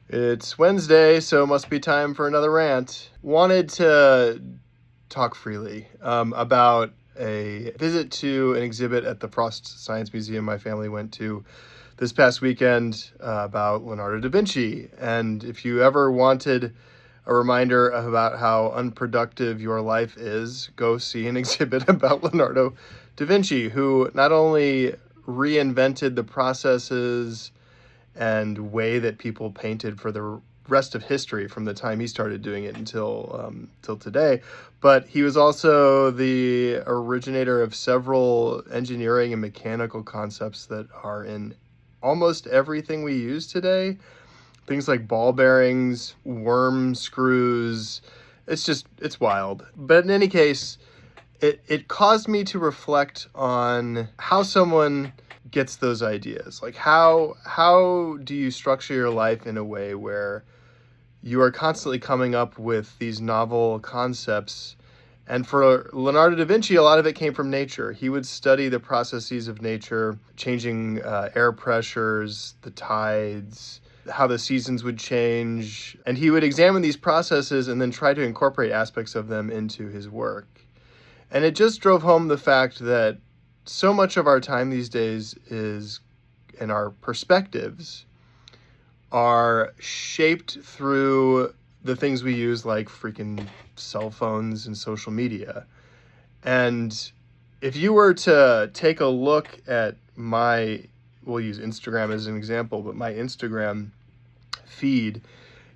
It's Wednesday, so it must be time for another rant. Wanted to talk freely about a visit to an exhibit at the Frost Science Museum my family went to this past weekend about Leonardo da Vinci. And if you ever wanted a reminder about how unproductive your life is, go see an exhibit about Leonardo da Vinci, who not only reinvented the processes and way that people painted for the rest of history from the time he started doing it until today. But he was also the originator of several engineering and mechanical concepts that are in almost everything we use today. Things like ball bearings, worm screws. It's wild. But in any case, it caused me to reflect on how someone gets those ideas. Like how do you structure your life in a way where you are constantly coming up with these novel concepts? And for Leonardo da Vinci, a lot of it came from nature. He would study the processes of nature, changing air pressures, the tides, how the seasons would change. And he would examine these processes and then try to incorporate aspects of them into his work. And it just drove home the fact that so much of our time these days is, and our perspectives are shaped through the things we use, like freaking cell phones and social media. And if you were to take a look at we'll use Instagram as an example, but my Instagram feed,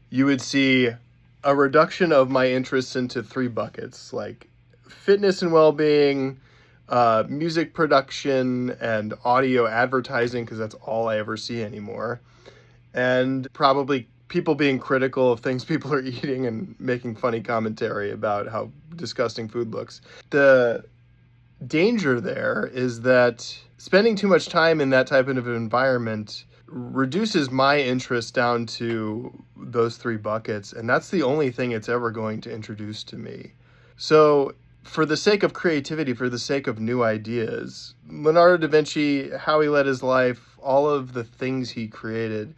you would see a reduction of my interests into three buckets, like fitness and well-being, music production, and audio advertising, because that's all I ever see anymore. And probably people being critical of things people are eating and making funny commentary about how disgusting food looks. The danger there is that spending too much time in that type of environment reduces my interest down to those three buckets, and that's the only thing it's ever going to introduce to me. So for the sake of creativity, for the sake of new ideas, Leonardo da Vinci, how he led his life, all of the things he created,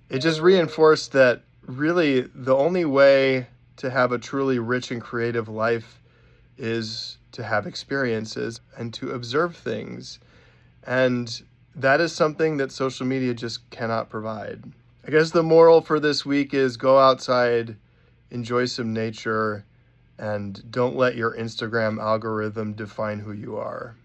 it just reinforced that really the only way to have a truly rich and creative life is to have experiences and to observe things. And that is something that social media just cannot provide. I guess the moral for this week is go outside, enjoy some nature, and don't let your Instagram algorithm define who you are.